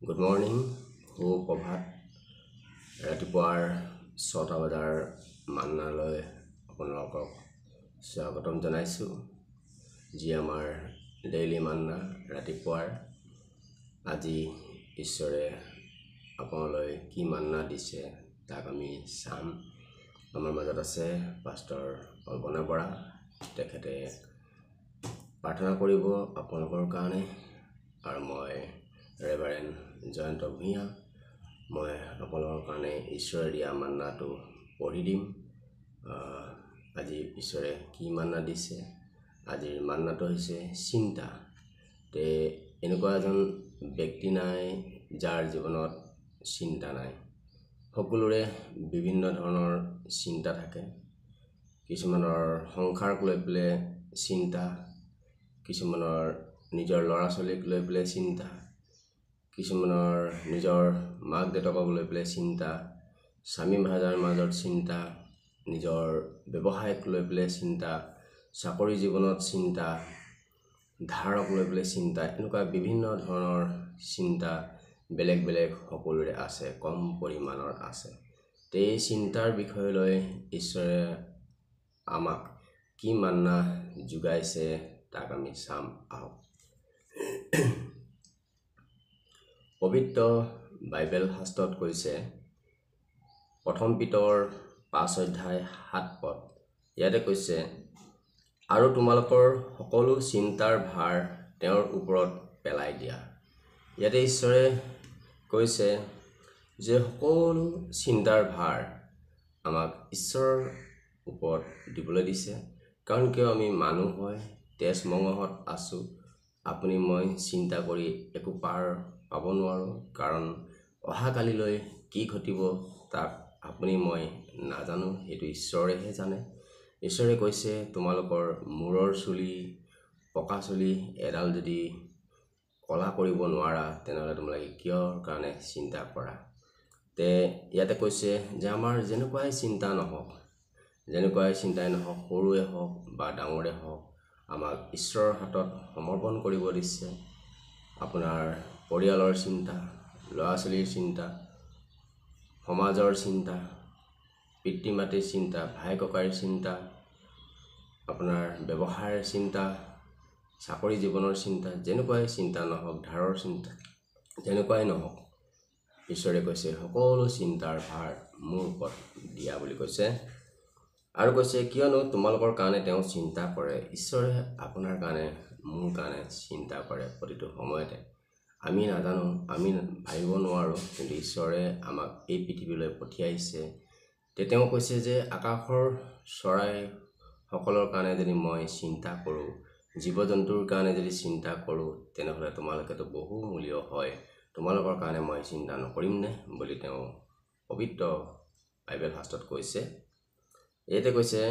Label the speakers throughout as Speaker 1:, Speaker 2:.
Speaker 1: Good morning, সুপ্ৰভাত। ৰাতিপুৱাৰ 6টা বজাৰ মান্নালৈ আপোনালোকক স্বাগতম জনাইছোঁ, যি আমাৰ ডেইলি মান্না ৰাতিপুৱাৰ। আজি ঈশ্বৰে আপোনালৈ কি মান্না দিছে তাক আমি চাম। আমাৰ মাজত আছে পাষ্টাৰ কল্পনা বৰা। তেখেতে প্ৰাৰ্থনা কৰিব আপোনালোকৰ কাৰণে, আৰু মই ৰেভাৰেণ্ড জয়ন্ত ভূঞা। মই আপোনালোকৰ কাৰণে ঈশ্বৰে দিয়া মান্নাটো পঢ়ি দিম। আজি ঈশ্বৰে কি মান্না দিছে? আজিৰ মান্নাটো হৈছে চিন্তা। তে এনেকুৱা এজন ব্যক্তি নাই যাৰ জীৱনত চিন্তা নাই। সকলোৰে বিভিন্ন ধৰণৰ চিন্তা থাকে। কিছুমানৰ সংসাৰক লৈ পেলাই চিন্তা, কিছুমানৰ নিজৰ ল'ৰা ছোৱালীক লৈ পেলাই চিন্তা, কিছুমানৰ নিজৰ মাক দেউতাকক লৈ পেলাই চিন্তা, স্বামী ভাজাৰ মাজত চিন্তা, নিজৰ ব্যৱসায়ক লৈ পেলাই চিন্তা, চাকৰি জীৱনত চিন্তা, ধাৰক লৈ পেলাই চিন্তা। এনেকুৱা বিভিন্ন ধৰণৰ চিন্তা বেলেগ বেলেগ সকলোৰে আছে, কম পৰিমাণৰ আছে। এই চিন্তাৰ বিষয়লৈ ঈশ্বৰে আমাক কি মান্না যোগাইছে তাক আমি চাম আহক। পবিত্ৰ বাইবেল শাস্ত্ৰত কৈছে, 1 পিতৰ 5:7 ইয়াতে কৈছে, আৰু তোমালোকৰ সকলো চিন্তাৰ ভাৰ তেওঁৰ ওপৰত পেলাই দিয়া। ইয়াতে ঈশ্বৰে কৈছে যে সকলো চিন্তাৰ ভাৰ আমাক ঈশ্বৰৰ ওপৰত দিবলৈ দিছে। কাৰণ কিয়? আমি মানুহ হয়, তেজ মঙহত আছোঁ। আপুনি মই চিন্তা কৰি একো পাৰ পাব নোৱাৰোঁ, কাৰণ অহাকালিলৈ কি ঘটিব তাক আপুনি মই নাজানো, সেইটো ঈশ্বৰেহে জানে। ঈশ্বৰে কৈছে, তোমালোকৰ মূৰৰ চুলি, পকা চুলি এডাল যদি কলা কৰিব নোৱাৰা, তেনেহ'লে তোমালোকে কিয়ৰ কাৰণে চিন্তা কৰা? তে ইয়াতে কৈছে যে আমাৰ যেনেকুৱাই চিন্তাই নহওক, সৰুৱে হওক বা ডাঙৰে হওক, আমাক ঈশ্বৰৰ হাতত সমৰ্পণ কৰিব দিছে। আপোনাৰ পৰিয়ালৰ চিন্তা, ল'ৰা ছোৱালীৰ চিন্তা, সমাজৰ চিন্তা, পিতৃ মাতৃৰ চিন্তা, ভাই ককাইৰ চিন্তা, আপোনাৰ ব্যৱসায়ৰ চিন্তা, চাকৰি জীৱনৰ চিন্তা, যেনেকুৱাই চিন্তা নহওক, ধাৰৰ চিন্তা যেনেকুৱাই নহওক, ঈশ্বৰে কৈছে সকলো চিন্তাৰ ভাৰ মোৰ ওপৰত দিয়া বুলি কৈছে। আৰু কৈছে, কিয়নো তোমালোকৰ কাৰণে তেওঁ চিন্তা কৰে। ঈশ্বৰে আপোনাৰ কাৰণে, মোৰ কাৰণে চিন্তা কৰে প্ৰতিটো সময়তে। আমি নাজানো, আমি ভাবিব নোৱাৰোঁ, কিন্তু ঈশ্বৰে আমাক এই পৃথিৱীলৈ পঠিয়াইছে। তেওঁ কৈছে যে আকাশৰ চৰাই সকলৰ কাৰণে যদি মই চিন্তা কৰোঁ, জীৱ জন্তুৰ কাৰণে যদি চিন্তা কৰোঁ, তেনেহ'লে তোমালোকেতো বহুমূলীয় হয়, তোমালোকৰ কাৰণে মই চিন্তা নকৰিমনে বুলি তেওঁ পবিত্ৰ বাইবেল শাস্ত্ৰত কৈছে। ইয়াতে কৈছে,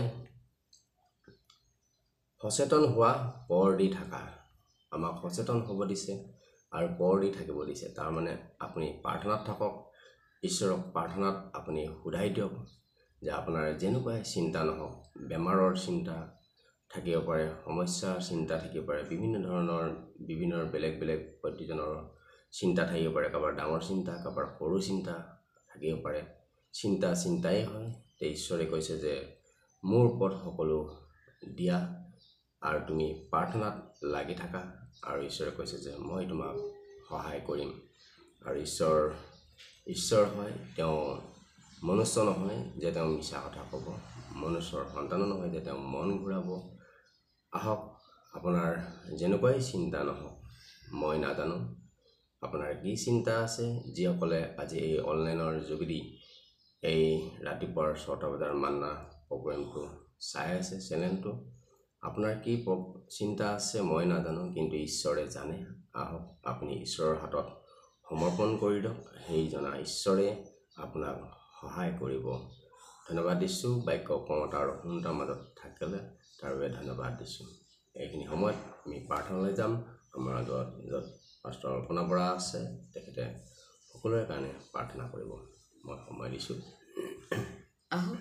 Speaker 1: সচেতন হোৱা, পৰ দি থাকা। আমাক সচেতন হ'ব দিছে আৰু পৰ দি থাকিব দিছে। তাৰমানে আপুনি প্ৰাৰ্থনাত থাকক, ঈশ্বৰক প্ৰাৰ্থনাত আপুনি সোধাই দিয়ক যে আপোনাৰ যেনেকুৱাই চিন্তা নহওক, বেমাৰৰ চিন্তা থাকিব পাৰে, সমস্যাৰ চিন্তা থাকিব পাৰে, বিভিন্ন বেলেগ বেলেগ প্ৰতিজনৰ চিন্তা থাকিব পাৰে। কাৰোবাৰ ডাঙৰ চিন্তা, কাৰোবাৰ সৰু চিন্তা থাকিব পাৰে। চিন্তাই হয়। ঈশ্বৰে কৈছে যে মোৰ ওপৰত সকলো দিয়া আৰু তুমি প্ৰাৰ্থনাত লাগি থাকা, আৰু ঈশ্বৰে কৈছে যে মই তোমাক সহায় কৰিম। আৰু ঈশ্বৰ হয়, তেওঁ মনুষ্য নহয় যে তেওঁ মিছা কথা ক'ব, মনুষ্যৰ সন্তানো নহয় যে তেওঁ মন ঘূৰাব। আহক, আপোনাৰ যেনেকুৱাই চিন্তা নহওক, মই নাজানো আপোনাৰ কি চিন্তা আছে। যিসকলে আজি এই অনলাইনৰ যোগেদি এই ৰাতিপুৱাৰ 6টা বজাৰ মান্না প্ৰগ্ৰেমটো চাই আছে, চেনেলটো, আপোনাৰ কি চিন্তা আছে মই নাজানো, কিন্তু ঈশ্বৰে জানে। আহক, আপুনি ঈশ্বৰৰ হাতত সমৰ্পণ কৰি দিয়ক, সেই জনা ঈশ্বৰে আপোনাক সহায় কৰিব। ধন্যবাদ দিছোঁ। বাক্য কমতা আৰু শুনতাৰ মাজত থাকিলে তাৰ বাবে ধন্যবাদ দিছোঁ। এইখিনি সময়ত আমি প্ৰাৰ্থনালৈ যাম। আমাৰ আগত য'ত পাষ্টাৰ কল্পনা বৰা আছে, তেখেতে সকলোৰে কাৰণে প্ৰাৰ্থনা কৰিব। মই সময় দিছোঁ।
Speaker 2: আহক,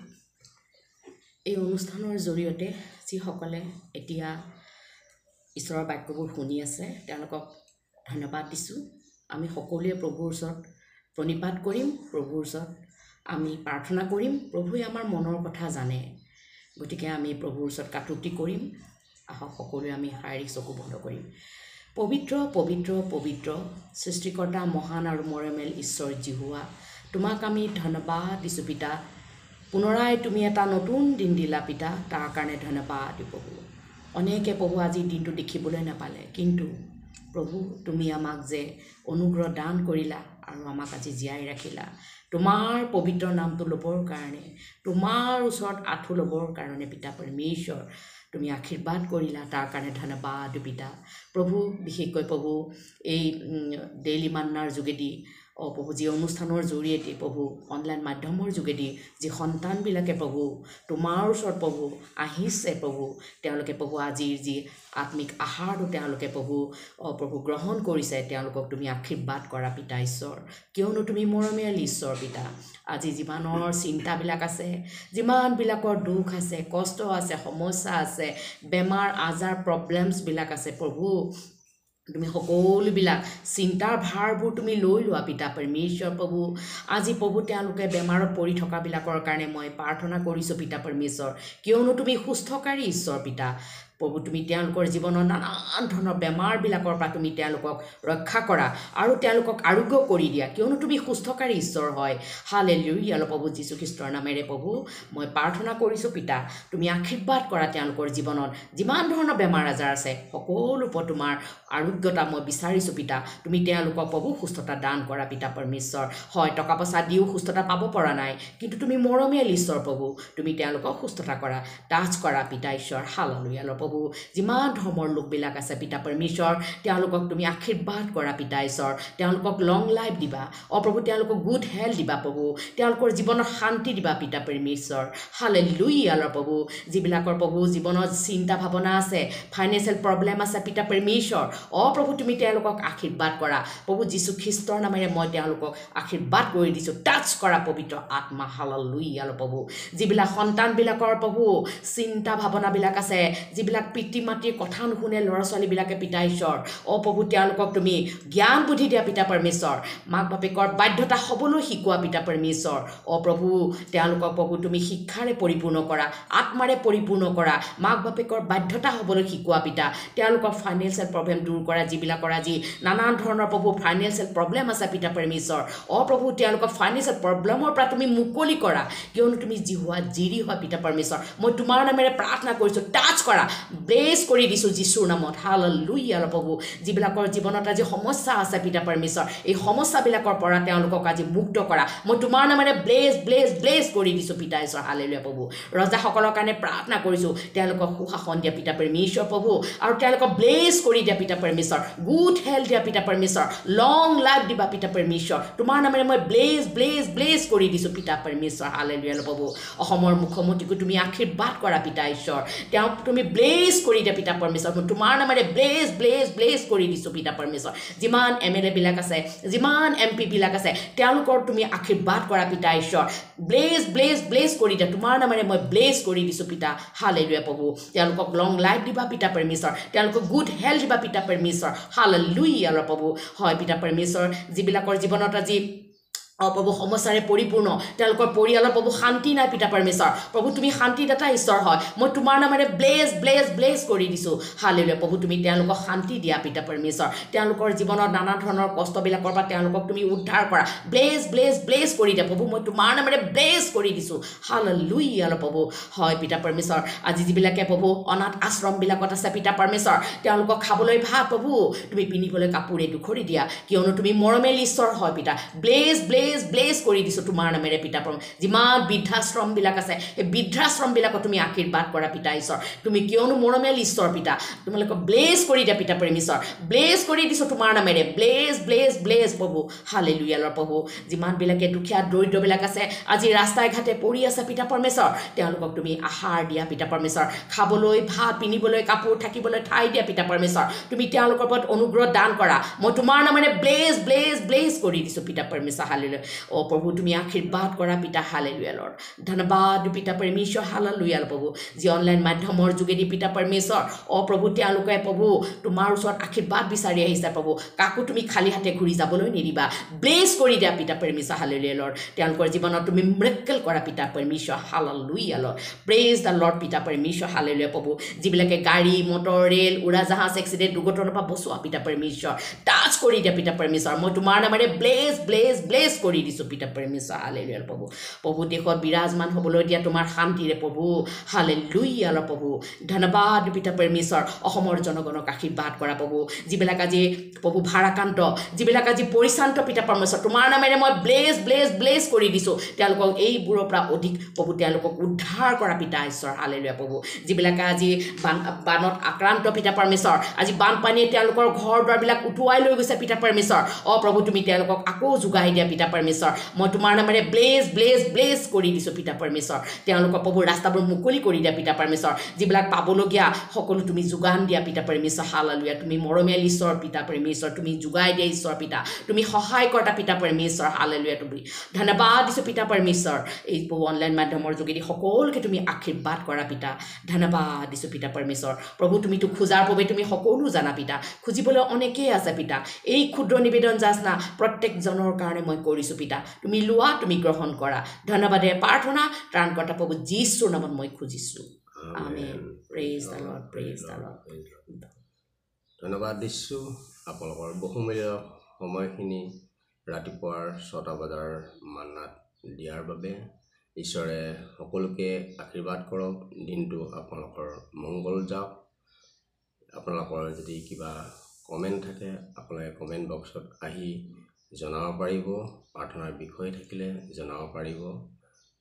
Speaker 2: এই অনুষ্ঠানৰ জৰিয়তে যিসকলে এতিয়া ঈশ্বৰৰ বাক্যবোৰ শুনি আছে, তেওঁলোকক ধন্যবাদ দিছোঁ। আমি সকলোৱে প্ৰভুৰ ওচৰত প্ৰণিপাত কৰিম, প্ৰভুৰ ওচৰত আমি প্ৰাৰ্থনা কৰিম। প্ৰভুৱে আমাৰ মনৰ কথা জানে, গতিকে আমি প্ৰভুৰ ওচৰত কাকুতি কৰিম। আহক সকলোৱে আমি শাৰীৰিক চকু বন্ধ কৰিম। পবিত্ৰ পবিত্ৰ পবিত্ৰ সৃষ্টিকৰ্তা মহান আৰু মৰমেল ঈশ্বৰ জিহুৱা, তোমাক আমি ধন্যবাদ দিছোঁ পিতা। পুনৰাই তুমি এটা নতুন দিন দিলা পিতা, তাৰ কাৰণে ধন্যবাদ দিওঁ প্ৰভু। অনেকে প্ৰভু আজিৰ দিনটো দেখিবলৈ নাপালে, কিন্তু প্ৰভু তুমি আমাক যে অনুগ্ৰহ দান কৰিলা আৰু আমাক আজি জীয়াই ৰাখিলা। তোমাৰ পবিত্ৰ নামটো ল'বৰ কাৰণে, তোমাৰ ওচৰত আঁঠু ল'বৰ কাৰণে পিতা পৰমেশ্বৰ তুমি আশীৰ্বাদ কৰিলা, তাৰ কাৰণে ধন্যবাদ পিতা। প্ৰভু বিশেষকৈ প্ৰভু এই ডেইলি মান্নাৰ যোগেদি প্ৰভু যি অনুষ্ঠানৰ জৰিয়তে প্ৰভু অনলাইন মাধ্যমৰ যোগেদি যি সন্তানবিলাকে প্ৰভু তোমাৰ ওচৰত প্ৰভু আহিছে প্ৰভু, তেওঁলোকে প্ৰভু আজিৰ যি আত্মিক আহাৰটো তেওঁলোকে প্ৰভু গ্ৰহণ কৰিছে, তেওঁলোকক তুমি আশীৰ্বাদ কৰা পিতা ঈশ্বৰ, কিয়নো তুমি মৰমীয়াল ঈশ্বৰ পিতা। আজি যিমানৰ চিন্তাবিলাক আছে, যিমানবিলাকৰ দুখ আছে, কষ্ট আছে, সমস্যা আছে, বেমাৰ আজাৰ প্ৰব্লেমছবিলাক আছে প্ৰভু, তুমি সকলোবিলাক চিন্তাৰ ভাৰবোৰ তুমি লৈ লোৱা পিতা পৰমেশ্বৰ প্ৰভু। আজি প্ৰভু তেওঁলোকে বেমাৰত পৰি থকাবিলাকৰ কাৰণে মই প্ৰাৰ্থনা কৰিছোঁ পিতা পৰমেশ্বৰ, কিয়নো তুমি সুস্থকাৰী ঈশ্বৰ পিতা। প্ৰভু তুমি তেওঁলোকৰ জীৱনৰ নানান ধৰণৰ বেমাৰবিলাকৰ পৰা তুমি তেওঁলোকক ৰক্ষা কৰা আৰু তেওঁলোকক আৰোগ্য কৰি দিয়া, কিয়নো তুমি সুস্থকাৰী ঈশ্বৰ হয়। হালেলুয়া প্ৰভু, যীশুখ্ৰীষ্টৰ নামেৰে প্ৰভু মই প্ৰাৰ্থনা কৰিছোঁ পিতা, তুমি আশীৰ্বাদ কৰা তেওঁলোকৰ জীৱনত যিমান ধৰণৰ বেমাৰ আজাৰ আছে সকলো ওপৰত তোমাৰ আৰোগ্যতা মই বিচাৰিছোঁ পিতা। তুমি তেওঁলোকক প্ৰভু সুস্থতা দান কৰা পিতা পৰমেশ্বৰ। হয়, টকা পইচা দিও সুস্থতা পাব পৰা নাই, কিন্তু তুমি মৰমীয়াল ঈশ্বৰ প্ৰভু, তুমি তেওঁলোকক সুস্থতা কৰা, টাচ কৰা পিতা ঈশ্বৰ। হালেলুয়া প্ৰভু, যিমান ধৰ্মৰ লোকবিলাক আছে পিতা পৰমেশ্বৰ, তেওঁলোকক তুমি আশীৰ্বাদ কৰা পিতা ঈশ্বৰ, তেওঁলোকক লং লাইফ দিবা প্ৰভু, তেওঁলোকক গুড হেল্থ দিবা প্ৰভু, তেওঁলোকৰ জীৱনত শান্তি দিবা পিতা পৰমেশ্বৰ। হালেলুয়া প্ৰভু, যিবিলাকৰ প্ৰভু জীৱনত চিন্তা ভাৱনা আছে, ফাইনেন্সিয়েল প্ৰব্লেম আছে পিতা পৰমেশ্বৰ, প্ৰভু তুমি তেওঁলোকক আশীৰ্বাদ কৰা প্ৰভু, যীশুখ্ৰীষ্টৰ নামেৰে মই তেওঁলোকক আশীৰ্বাদ কৰি দিছোঁ, টাচ কৰা পবিত্ৰ আত্মা। হালেলুয়া প্ৰভু, যিবিলাক সন্তানবিলাকৰ প্ৰভু চিন্তা ভাৱনাবিলাক আছে, যিবিলাক পিতৃ মাতৃৰ কথা নুশুনে ল'ৰা ছোৱালীবিলাকে পিতা ঈশ্বৰ, প্ৰভু তেওঁলোকক তুমি জ্ঞান বুদ্ধি দিয়া পিতা পৰমেশ্বৰ, মাক বাপেকৰ বাধ্যতা হ'বলৈ শিকোৱা পিতা পৰমেশ্বৰ। প্ৰভু তেওঁলোকক প্ৰভু তুমি শিক্ষাৰে পৰিপূৰ্ণ কৰা, আত্মাৰে পৰিপূৰ্ণ কৰা, মাক বাপেকৰ বাধ্যতা হ'বলৈ শিকোৱা পিতা। তেওঁলোকৰ ফাইনেন্সিয়েল প্ৰব্লেম দূৰ কৰা, যিবিলাকৰ আজি নানান ধৰণৰ প্ৰভু ফাইনেন্সিয়েল প্ৰব্লেম আছে পিতা পৰমেশ্বৰ, প্ৰভু তেওঁলোকৰ ফাইনেন্সিয়েল প্ৰব্লেমৰ পৰা তুমি মুকলি কৰা, কিয়নো তুমি জিহুৱা জিৰি হয় পিতা পৰমেশ্বৰ। মই তোমাৰ নামেৰে প্ৰাৰ্থনা কৰিছোঁ, টাচ কৰা, ব্লেছ কৰি দিছোঁ যীশুৰ নামত। হালেলুয়া প্ৰভু, যিবিলাকৰ জীৱনত আজি সমস্যা আছে পিতা পৰমেশ্বৰ, এই সমস্যাবিলাকৰ পৰা তেওঁলোকক আজি মুক্ত কৰা, মই তোমাৰ নামেৰে ব্লেছ ব্লেছ ব্লেছ কৰি দিছোঁ পিতা ঈশ্বৰ। হালেলুয়া প্ৰভু, ৰজাসকলৰ কাৰণে প্ৰাৰ্থনা কৰিছোঁ, তেওঁলোকক সুশাসন দিয়া পিতা পৰমেশ্বৰ প্ৰভু, আৰু তেওঁলোকক ব্লেছ কৰি দিয়া পিতা পৰমেশ্বৰ, গুড হেল্থ দিয়া পিতা পৰমেশ্বৰ, লং লাইফ দিবা পিতা পৰমেশ্বৰ, তোমাৰ নামেৰে মই ব্লেছ ব্লেছ ব্লেছ কৰি দিছোঁ পিতা পৰমেশ্বৰ। হালেলুয়া প্ৰভু, অসমৰ মুখ্যমন্ত্ৰীকো তুমি আশীৰ্বাদ কৰা পিতা ঈশ্বৰ, তেওঁক তুমি ব্লেছ কৰি দিয়া পিতা পৰমেশ্বৰ, মই তোমাৰ নামেৰে ব্লেছ ব্লেছ ব্লেছ কৰি দিছোঁ পিতা পৰমেশ্বৰ। যিমান MLA বিলাক আছে, যিমান MP বিলাক আছে, তেওঁলোকৰ তুমি আশীৰ্বাদ কৰা পিতা ঈশ্বৰ, ব্লেছ ব্লেছ ব্লেছ কৰি দিয়া, তোমাৰ নামেৰে মই ব্লেছ কৰি দিছোঁ পিতা। হালেলুয়া প্ৰভু, তেওঁলোকক লং লাইফ দিবা পিতা পৰমেশ্বৰ, তেওঁলোকক গুড হেল্থ দিবা পিতা পৰমেশ্বৰ। হালেলুয়া প্ৰভু, হয় পিতা পৰমেশ্বৰ, যিবিলাকৰ জীৱনত আজি প্ৰভু সমস্যাৰে পৰিপূৰ্ণ, তেওঁলোকৰ পৰিয়ালৰ প্ৰভু শান্তি নাই পিতা পৰমেশ্বৰ, প্ৰভু তুমি শান্তিদাতা ঈশ্বৰ হয়, মই তোমাৰ নামেৰে ব্লেছ ব্লেছ ব্লেছ কৰি দিছোঁ। হালেলুয়া প্ৰভু, তুমি তেওঁলোকক শান্তি দিয়া পিতা পৰমেশ্বৰ, তেওঁলোকৰ জীৱনত নানা ধৰণৰ কষ্টবিলাকৰ পৰা তেওঁলোকক তুমি উদ্ধাৰ কৰা, ব্লেছ ব্লেছ ব্লেছ কৰি দিয়া প্ৰভু, মই তোমাৰ নামেৰে ব্লেছ কৰি দিছোঁ। হালেলুয়া প্ৰভু, হয় পিতা পৰমেশ্বৰ, আজি যিবিলাকে প্ৰভু অনাথ আশ্ৰমবিলাকত আছে পিতা পৰমেশ্বৰ, তেওঁলোকক খাবলৈ ভাত প্ৰভু, তুমি পিন্ধিবলৈ কাপোৰ এডোখৰি দিয়া, কিয়নো তুমি মৰমেল ঈশ্বৰ হয় পিতা। ব্লেছ ব্লেছ ব্লেছ কৰি দিছোঁ তোমাৰ নামেৰে পিতা পৰমেশ্বৰ। যিমান বৃদ্ধাশ্ৰমবিলাক আছে, সেই বৃদ্ধাশ্ৰমবিলাকক তুমি আশীৰ্বাদ কৰা পিতা ঈশ্বৰ, তুমি কিয়নো মৰমেল ঈশ্বৰ পিতা, তোমালোকক ব্লেছ কৰি দিয়া পিতা পৰমেশ্বৰ, ব্লেছ কৰি দিছোঁ তোমাৰ নামেৰে, ব্লেছ ব্লেছ ব্লেছ প্ৰভু। হালেলুয়া প্ৰভু, যিমানবিলাকে দুখীয়া দৰিদ্ৰবিলাক আছে, আজি ৰাস্তাই ঘাটে পৰি আছে পিতা পৰমেশ্বৰ, তেওঁলোকক তুমি আহাৰ দিয়া পিতা পৰমেশ্বৰ, খাবলৈ ভাত, পিন্ধিবলৈ কাপোৰ, থাকিবলৈ ঠাই দিয়া পিতা পৰমেশ্বৰ, তুমি তেওঁলোকৰ ওপৰত অনুগ্ৰহ দান কৰা, মই তোমাৰ নামেৰে ব্লেছ ব্লেছ ব্লেছ কৰি দিছোঁ পিতা পৰমেশ্বৰ হালেলুয়া অ' প্ৰভু তুমি আশীৰ্বাদ কৰা পিতা হালেলুয়া লৰ্ড ধন্যবাদ পিতা পৰমেশ্বৰ হালেলুয়া প্ৰভু যি অনলাইন মাধ্যমৰ যোগেদি পিতা পৰমেশ্বৰ অ' প্ৰভু তেওঁলোকে প্ৰভু তোমাৰ ওচৰত আশীৰ্বাদ বিচাৰি আহিছে প্ৰভু কাকো তুমি খালী হাতে ঘূৰি যাবলৈ নিদিবা ব্লেছ কৰি দিয়া পিতা পৰমেশ্বৰ হালেলুয়া লৰ্ড তেওঁলোকৰ জীৱনত তুমি মিৰেকল কৰা পিতা পৰমেশ্বৰ hallelujah lord praise the lord পিতা পৰমেশ্বৰ হালেলুয়া প্ৰভু যিবিলাকে গাড়ী মটৰ ৰেল উৰাজাহাজ এক্সিডেণ্ট দুৰ্ঘটনাৰ পৰা বচোৱা পিতা পৰমেশ্বৰ টাচ কৰি দিয়া পিতা পৰমেশ্বৰ মই তোমাৰ নামেৰে ব্লেছ কৰি দিছোঁ পিতা পৰমেশ্বৰ হালেলুয়া প্ৰভু প্ৰভু দেশত বিৰাজমান হ'বলৈ দিয়া তোমাৰ শান্তিৰে প্ৰভু হালেলুয়া প্ৰভু ধন্যবাদ পিতা পৰমেশ্বৰ অসমৰ জনগণক আশীৰ্বাদ কৰা প্ৰভু যিবিলাক আজি প্ৰভু ভাৰাক্ৰান্ত যিবিলাক আজি পৰিশ্ৰান্ত পিতা পৰমেশ্বৰ তোমাৰ নামেৰে মই ব্লেছ কৰি দিছোঁ তেওঁলোকক এইবোৰৰ পৰা অধিক প্ৰভু তেওঁলোকক উদ্ধাৰ কৰা পিতা ঈশ্বৰ হালেলুয়া প্ৰভু যিবিলাকে আজি বানত আক্ৰান্ত পিতা পৰমেশ্বৰ আজি বানপানীয়ে তেওঁলোকৰ ঘৰ দুৱাৰবিলাক উটুৱাই লৈ গৈছে পিতা পৰমেশ্বৰ অ' প্ৰভু তুমি তেওঁলোকক আকৌ যোগাই দিয়া পিতা পৰমেশ্বৰ মই তোমাৰ নামেৰে ব্লেছ কৰি দিছোঁ পিতা পৰমেশ্বৰ তেওঁলোকৰ প্ৰভু ৰাস্তাবোৰ মুকলি কৰি দিয়া পিতা পৰমেশ্বৰ যিবিলাক পাবলগীয়া সকলো তুমি যোগান দিয়া পিতা পৰমেশ্বৰ হালেলুয়া তুমি মৰমীয়াল ঈশ্বৰ পিতা পৰমেশ্বৰ তুমি যোগাই দিয়া ঈশ্বৰ পিতা তুমি সহায় কৰা পিতা পৰমেশ্বৰ হালেলুয়া তুমি ধন্যবাদ দিছোঁ পিতা পৰমেশ্বৰ এই অনলাইন মাধ্যমৰ যোগেদি সকলোকে তুমি আশীৰ্বাদ কৰা পিতা ধন্যবাদ দিছোঁ পিতা পৰমেশ্বৰ প্ৰভু তুমিতো খোজাৰ বাবে তুমি সকলো জানা পিতা খুজিবলৈ অনেকেই আছে পিতা এই ক্ষুদ্ৰ নিবেদন যাচনা প্ৰত্যেকজনৰ কাৰণে মই কৰিছোঁ পিতা তুমি লোৱা তুমি গ্ৰহণ কৰা ধন্যবাদে প্ৰাৰ্থনা ত্ৰাণকৰ্তা প্ৰভু যীশুৰ নামত মই খুজিছোঁ আমেন প্ৰেজ দ্য লৰ্ড
Speaker 1: ধন্যবাদ দিছোঁ আপোনালোকৰ বহুমূল্য সময়খিনি ৰাতিপুৱাৰ 6টা বজাৰ মান্নাত দিয়াৰ বাবে ঈশ্বৰে সকলোকে আশীৰ্বাদ কৰক দিনটো আপোনালোকৰ মংগল যাওক আপোনালোকৰ যদি কিবা কমেণ্ট থাকে আপোনালোকে কমেণ্ট বক্সত আহি জনাব পাৰিব প্ৰাৰ্থনাৰ বিষয় থাকিলে জনাব পাৰিব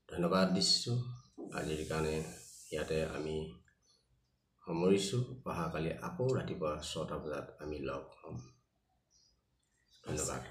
Speaker 1: ধন্যবাদ দিছোঁ আজিৰ কাৰণে ইয়াতে আমি সামৰিছোঁ অহাকালি আকৌ ৰাতিপুৱা 6টা বজাত আমি লগ হ'ম ধন্যবাদ